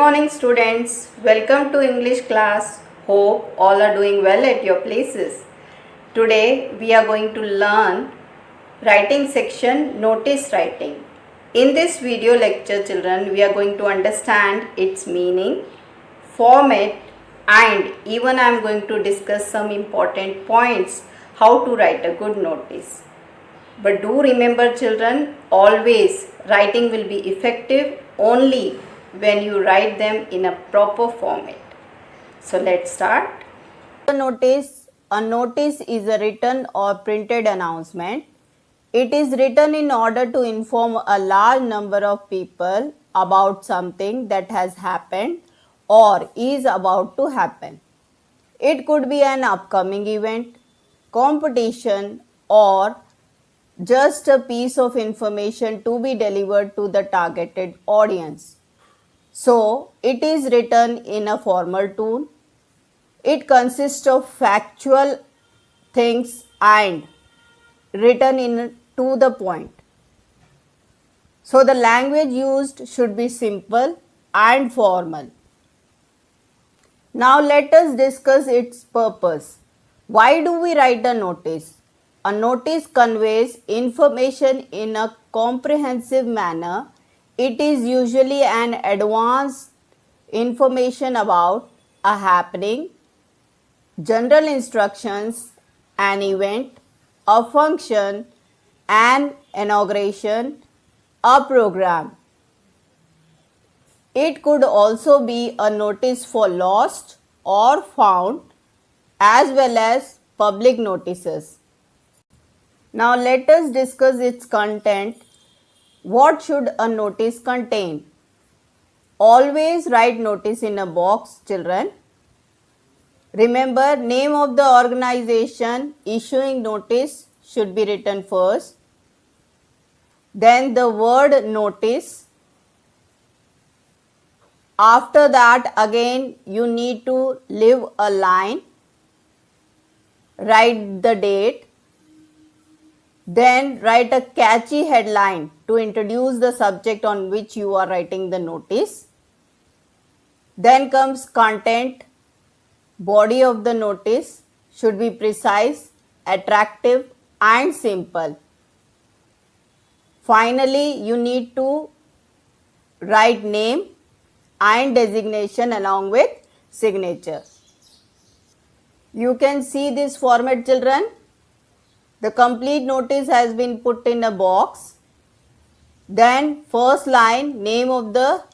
morning students, welcome to English class. Hope all are doing well at your places. Today we are going to learn writing section, notice writing. In this video lecture children, we are going to understand its meaning, format and even I am going to discuss some important points how to write a good notice. But do remember children, always writing will be effective only when you write them in a proper format. So let's start. A notice is a written or printed announcement. It is written in order to inform a large number of people about something that has happened or is about to happen. It could be an upcoming event, competition, or just a piece of information to be delivered to the targeted audience. So, it is written in a formal tone. It consists of factual things and written in to the point. So, the language used should be simple and formal. Now, let us discuss its purpose. Why do we write a notice? A notice conveys information in a comprehensive manner. It is usually an advanced information about a happening, general instructions, an event, a function, an inauguration, a program. It could also be a notice for lost or found as well as public notices. Now let us discuss its content. What should a notice contain? Always write notice in a box, children. Remember, name of the organization issuing notice should be written first. Then the word notice. After that, again you need to leave a line. Write the date. Then write a catchy headline to introduce the subject on which you are writing the notice. Then comes content. Body of the notice should be precise, attractive and simple. Finally, you need to write name and designation along with signature. You can see this format, children. The complete notice has been put in a box. Then first line, name of the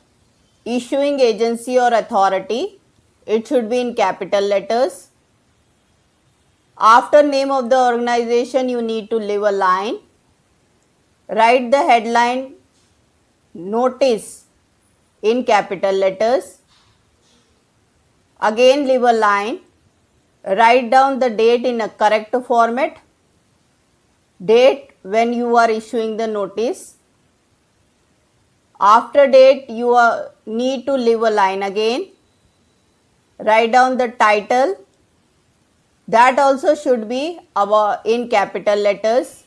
issuing agency or authority. It should be in capital letters. After name of the organization, you need to leave a line. Write the headline notice in capital letters. Again leave a line. Write down the date in a correct format. Date when you are issuing the notice. After date, you need to leave a line again. Write down the title. That also should be in capital letters.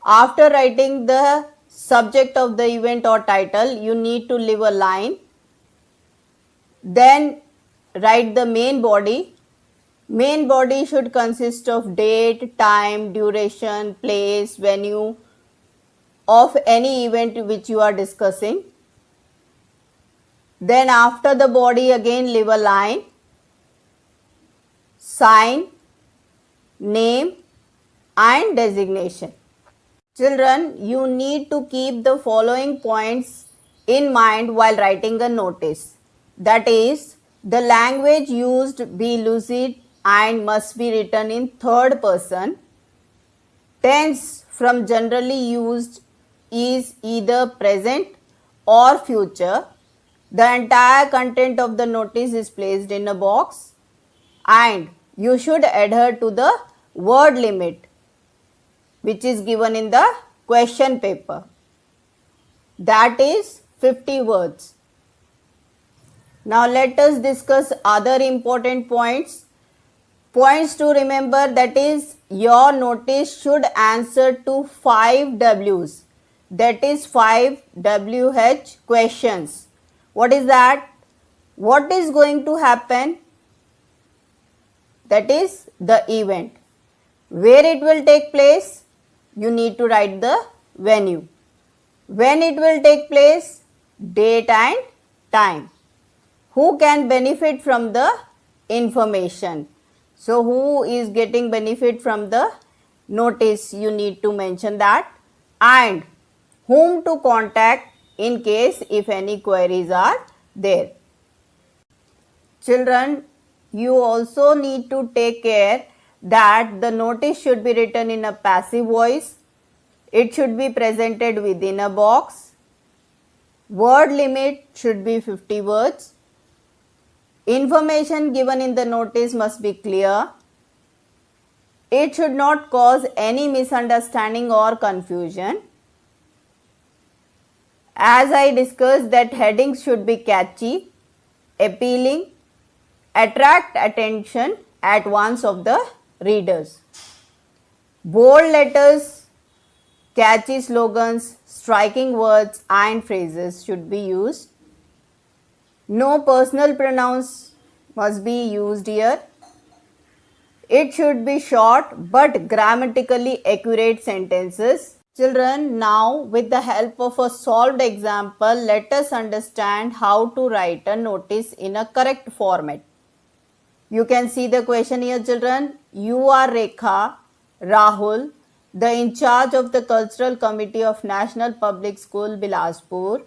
After writing the subject of the event or title, you need to leave a line. Then write the main body. Main body should consist of date, time, duration, place, venue of any event which you are discussing. Then after the body, again leave a line. Sign, name and designation. Children, you need to keep the following points in mind while writing a notice. That is, the language used be lucid and must be written in third person. Tense from generally used is either present or future. The entire content of the notice is placed in a box and you should adhere to the word limit which is given in the question paper. That is 50 words. Now let us discuss other important points. Points to remember, that is, your notice should answer to 5 W's. That is 5 WH questions. What is that? What is going to happen? That is the event. Where it will take place? You need to write the venue. When it will take place? Date and time. Who can benefit from the information? So who is getting benefit from the notice? You need to mention that, and whom to contact in case if any queries are there. Children, you also need to take care that the notice should be written in a passive voice. It should be presented within a box. Word limit should be 50 words. Information given in the notice must be clear. It should not cause any misunderstanding or confusion. As I discussed, that headings should be catchy, appealing, attract attention at once of the readers. Bold letters, catchy slogans, striking words and phrases should be used. No personal pronouns must be used here. It should be short but grammatically accurate sentences. Children, now with the help of a solved example, let us understand how to write a notice in a correct format. You can see the question here, children. You are Rekha Rahul, the in charge of the Cultural Committee of National Public School, Bilaspur.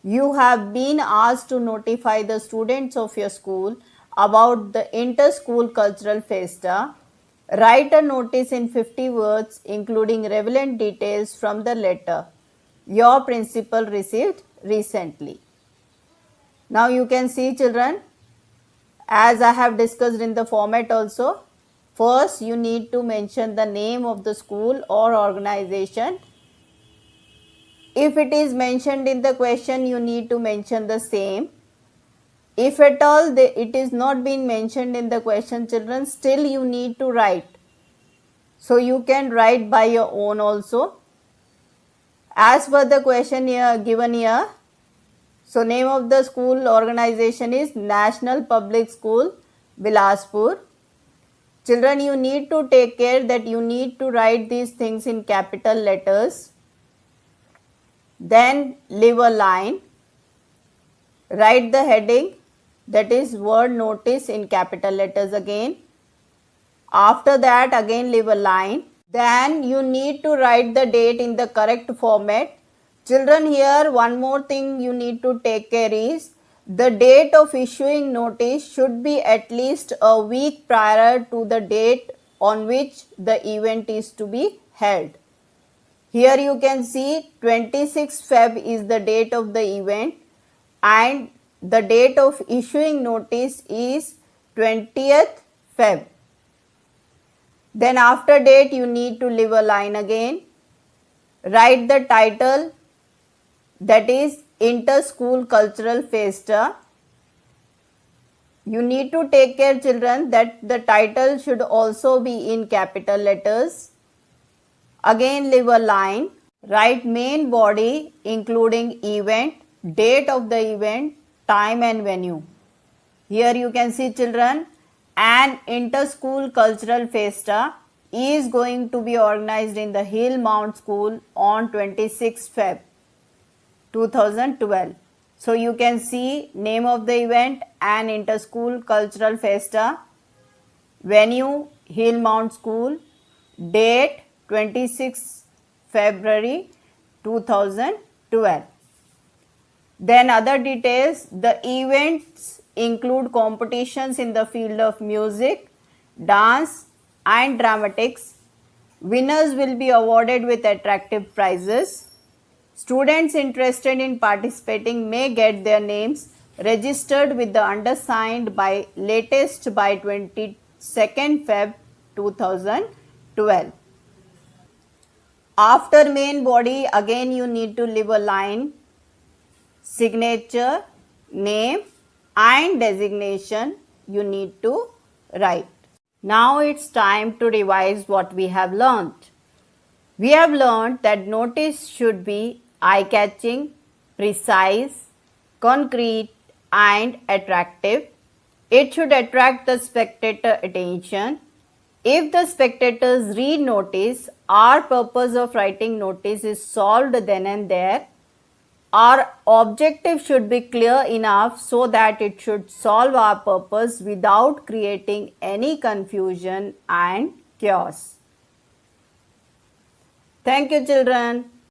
You have been asked to notify the students of your school about the inter-school cultural festa. Write a notice in 50 words including relevant details from the letter your principal received recently. Now you can see, children, as I have discussed in the format also, first you need to mention the name of the school or organization. If it is mentioned in the question, you need to mention the same. If at all it is not been mentioned in the question, children, still you need to write. So you can write by your own also. As per the question here given here, so name of the school organization is National Public School, Bilaspur. Children, you need to take care that you need to write these things in capital letters. Then leave a line. Write the heading, that is word notice, in capital letters again. After that, again leave a line. Then you need to write the date in the correct format. Children, here one more thing you need to take care is the date of issuing notice should be at least a week prior to the date on which the event is to be held. Here you can see 26 Feb is the date of the event and the date of issuing notice is 20th Feb. Then after date you need to leave a line again. Write the title, that is Inter-School Cultural Festa. You need to take care, children, that the title should also be in capital letters. Again leave a line. Write main body including event, date of the event, time and venue. Here you can see, children, an inter-school cultural festa is going to be organized in the Hill Mount School on 26 Feb 2012. So you can see name of the event, an inter-school cultural festa, venue Hill Mount School, date 26 February 2012. Then other details, the events include competitions in the field of music, dance and dramatics. Winners will be awarded with attractive prizes. Students interested in participating may get their names registered with the undersigned by latest by 22nd Feb 2012. After main body, again you need to leave a line, signature, name and designation you need to write. Now it's time to revise what we have learnt. We have learnt that notice should be eye-catching, precise, concrete, and attractive. It should attract the spectator attention. If the spectators read notice, our purpose of writing notice is solved then and there. Our objective should be clear enough so that it should solve our purpose without creating any confusion and chaos. Thank you, children.